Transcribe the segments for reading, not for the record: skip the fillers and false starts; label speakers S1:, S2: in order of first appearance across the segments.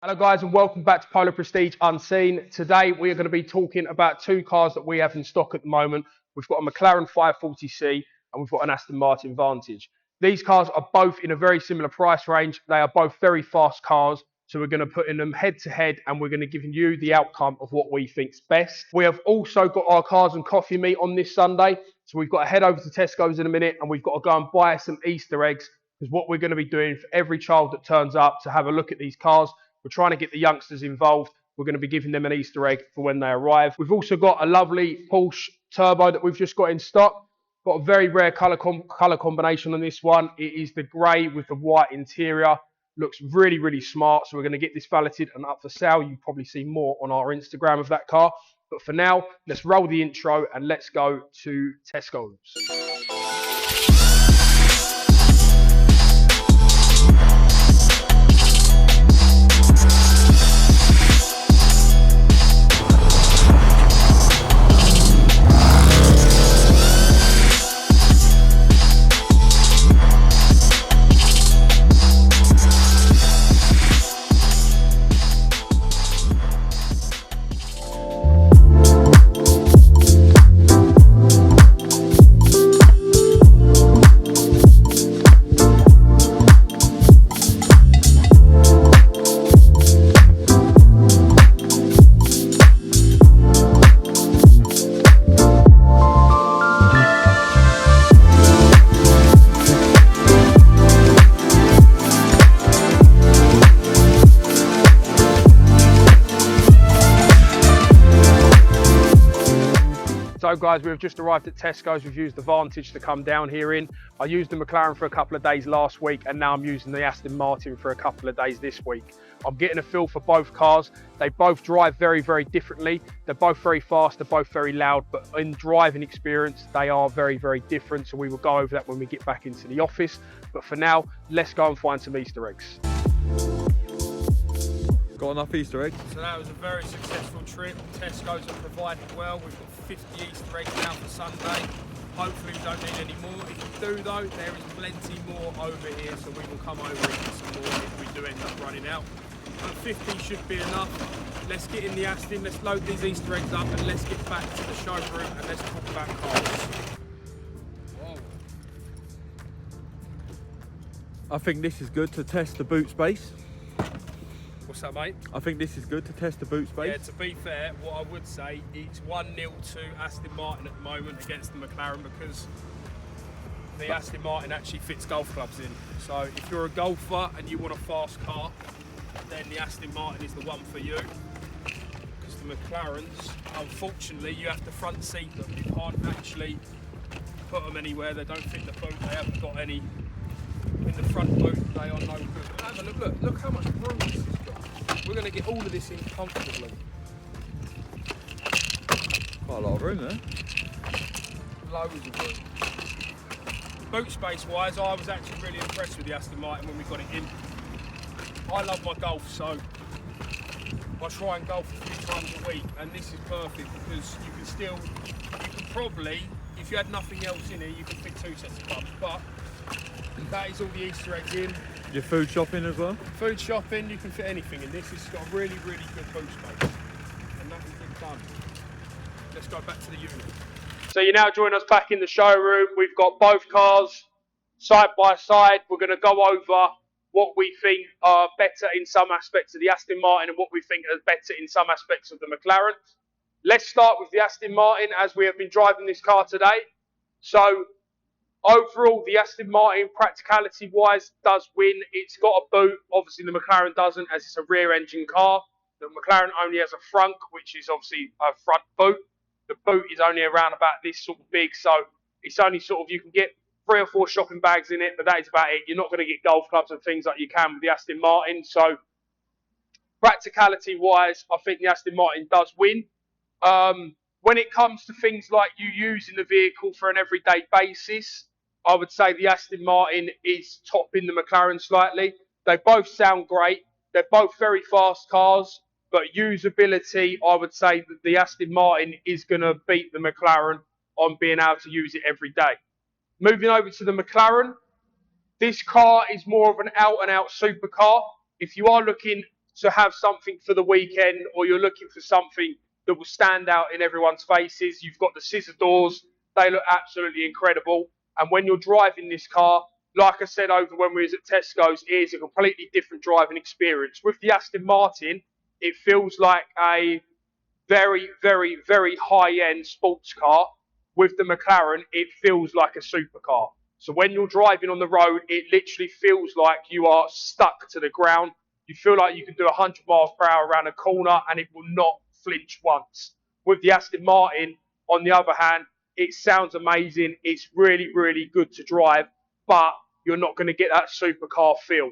S1: Hello guys and welcome back to Polo Prestige Unseen. Today we are going to be talking about two cars that we have in stock at the moment. We've got a McLaren 540C and we've got an Aston Martin Vantage. These cars are both in a very similar price range. They are both very fast cars. So we're going to put in them head to head and we're going to give you the outcome of what we think's best. We have also got our cars and coffee meet on this Sunday. So we've got to head over to Tesco's in a minute and we've got to go and buy some Easter eggs, because what we're going to be doing for every child that turns up to have a look at these cars, we're trying to get the youngsters involved. We're going to be giving them an Easter egg for when they arrive. We've also got a lovely Porsche Turbo that we've just got in stock. Got a very rare colour combination on this one. It is the grey with the white interior. Looks really, really smart. So we're going to get this valeted and up for sale. You'll probably see more on our Instagram of that car. But for now, let's roll the intro and let's go to Tesco's. So guys, we've just arrived at Tesco's. We've used the Vantage to come down here in. I used the McLaren for a couple of days last week and now I'm using the Aston Martin for a couple of days this week. I'm getting a feel for both cars. They both drive very, very differently. They're both very fast, they're both very loud, but in driving experience, they are very, very different. So we will go over that when we get back into the office. But for now, let's go and find some Easter eggs.
S2: Got enough Easter eggs?
S3: So that was a very successful trip. Tesco's have provided well. We've got 50 Easter eggs now for Sunday. Hopefully we don't need any more. If we do though, there is plenty more over here, so we will come over and get some more if we do end up running out. But 50 should be enough. Let's get in the Aston, let's load these Easter eggs up and let's get back to the showroom and let's talk about cars. Whoa.
S2: I think this is good to test the boot space.
S3: What's that, mate?
S2: I think this is good to test the boot space.
S3: Yeah, to be fair, what I would say, it's 1-0 to Aston Martin at the moment against the McLaren, because the Aston Martin actually fits golf clubs in. So if you're a golfer and you want a fast car, then the Aston Martin is the one for you. Because the McLarens, unfortunately, you have to front seat them. You can't actually put them anywhere. They don't fit the boot. They haven't got any in the front boot. They are no good. Have a look, look how much room this has got. We're going to get all of this in comfortably.
S2: Quite a lot of room there.
S3: Loads of room. Boot space wise, I was actually really impressed with the Aston Martin when we got it in. I love my golf, so I try and golf a few times a week, and this is perfect because you can probably, if you had nothing else in here, you could fit 2 sets of clubs, but that is all the Easter eggs in.
S2: Your food shopping as well?
S3: Food shopping, you can fit anything in this. It's got a really, really good boot space. And that is it done. Let's go back to the unit.
S1: So you're now joining us back in the showroom. We've got both cars side by side. We're going to go over what we think are better in some aspects of the Aston Martin and what we think are better in some aspects of the McLaren. Let's start with the Aston Martin, as we have been driving this car today. So overall, the Aston Martin, practicality-wise, does win. It's got a boot. Obviously, the McLaren doesn't, as it's a rear-engine car. The McLaren only has a frunk, which is obviously a front boot. The boot is only around about this sort of big, so it's only sort of, you can get 3 or 4 shopping bags in it, but that is about it. You're not going to get golf clubs and things like you can with the Aston Martin. So practicality-wise, I think the Aston Martin does win. When it comes to things like you using the vehicle for an everyday basis, I would say the Aston Martin is topping the McLaren slightly. They both sound great. They're both very fast cars, but usability, I would say that the Aston Martin is going to beat the McLaren on being able to use it every day. Moving over to the McLaren, this car is more of an out-and-out supercar. If you are looking to have something for the weekend, or you're looking for something that will stand out in everyone's faces, you've got the scissor doors. They look absolutely incredible. And when you're driving this car, like I said over when we was at Tesco's, it is a completely different driving experience. With the Aston Martin, it feels like a very, very, very high-end sports car. With the McLaren, it feels like a supercar. So when you're driving on the road, it literally feels like you are stuck to the ground. You feel like you can do 100 miles per hour around a corner and it will not flinch once. With the Aston Martin, on the other hand, it sounds amazing. It's really, really good to drive, but you're not going to get that supercar feel.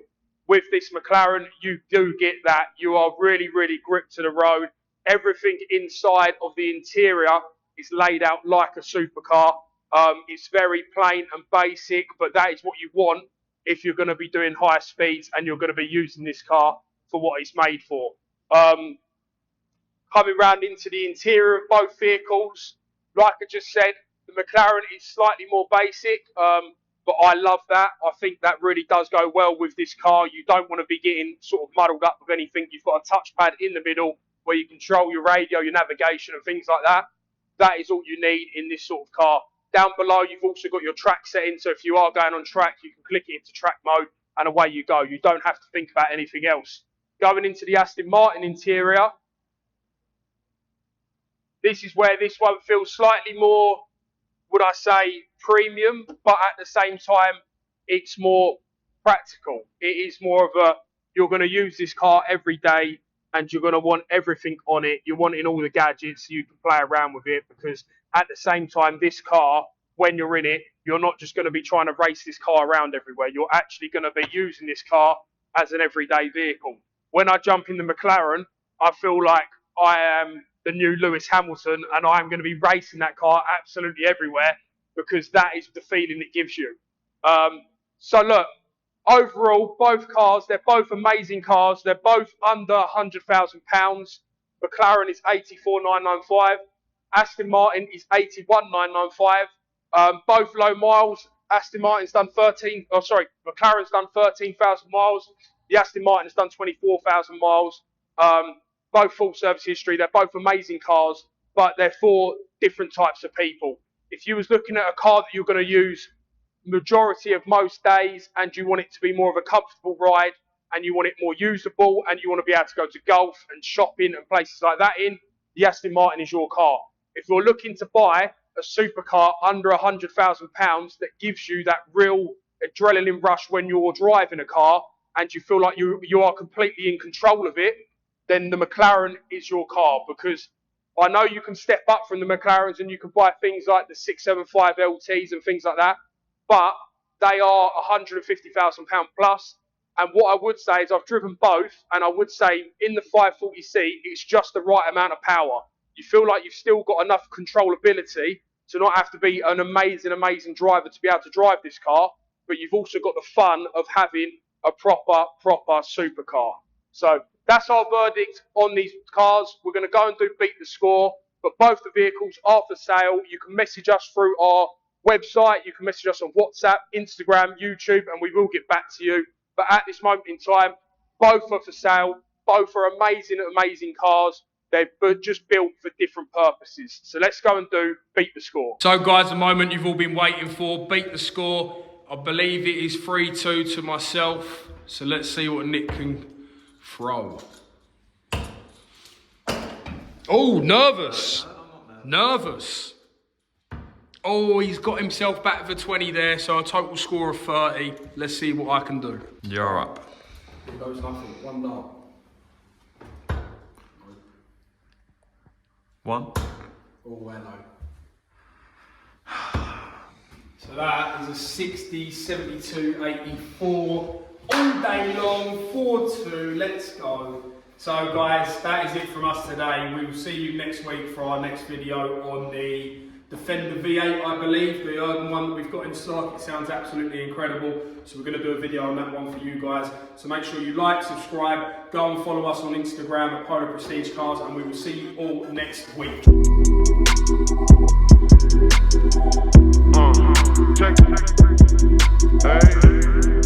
S1: With this McLaren, you do get that. You are really, really gripped to the road. Everything inside of the interior is laid out like a supercar. It's very plain and basic, but that is what you want if you're going to be doing high speeds and you're going to be using this car for what it's made for. Coming round into the interior of both vehicles, like I just said, the McLaren is slightly more basic, but I love that. I think that really does go well with this car. You don't want to be getting sort of muddled up with anything. You've got a touchpad in the middle where you control your radio, your navigation and things like that. That is all you need in this sort of car. Down below, you've also got your track settings. So if you are going on track, you can click it into track mode and away you go. You don't have to think about anything else. Going into the Aston Martin interior, this is where this one feels slightly more, would I say, premium, but at the same time, it's more practical. It is more of a, you're going to use this car every day and you're going to want everything on it. You're wanting all the gadgets so you can play around with it, because at the same time, this car, when you're in it, you're not just going to be trying to race this car around everywhere. You're actually going to be using this car as an everyday vehicle. When I jump in the McLaren, I feel like I am the new Lewis Hamilton and I'm going to be racing that car absolutely everywhere, because that is the feeling it gives you. So look, overall, both cars, they're both amazing cars. They're both under £100,000. McLaren is 84,995. Aston Martin is 81,995. Both low miles. Aston Martin's done McLaren's done 13,000 miles. The Aston Martin has done 24,000 miles. Both full service history. They're both amazing cars, but they're for different types of people. If you was looking at a car that you're going to use majority of most days and you want it to be more of a comfortable ride and you want it more usable and you want to be able to go to golf and shopping and places like that in, the Aston Martin is your car. If you're looking to buy a supercar under £100,000 that gives you that real adrenaline rush when you're driving a car and you feel like you are completely in control of it, then the McLaren is your car. Because I know you can step up from the McLarens and you can buy things like the 675 LTs and things like that, but they are £150,000 plus. And what I would say is I've driven both, and I would say in the 540C, it's just the right amount of power. You feel like you've still got enough controllability to not have to be an amazing, amazing driver to be able to drive this car, but you've also got the fun of having a proper supercar. So that's our verdict on these cars. We're going to go and do Beat the Score, but both the vehicles are for sale. You can message us through our website. You can message us on WhatsApp, Instagram, YouTube, and we will get back to you. But at this moment in time, both are for sale. Both are amazing, amazing cars. They're just built for different purposes. So let's go and do Beat the Score.
S3: So guys, the moment you've all been waiting for, Beat the Score. I believe it is 3-2 to myself. So let's see what Nick can throw. Oh, nervous. Nervous. Oh, he's got himself back for 20 there, so a total score of 30. Let's see what I can do.
S2: You're up.
S3: Here goes nothing. One dart.
S2: One.
S3: Oh, hello. So that is a 60, 72, 84. All day long, 4-2. Let's go. So guys, that is it from us today. We will see you next week for our next video on the Defender V8, I believe, the urban one that we've got in stock. It sounds absolutely incredible. So we're going to do a video on that one for you guys. So make sure you like, subscribe, go and follow us on Instagram at Polo Prestige Cars, and we will see you all next week.
S4: Check. Hey.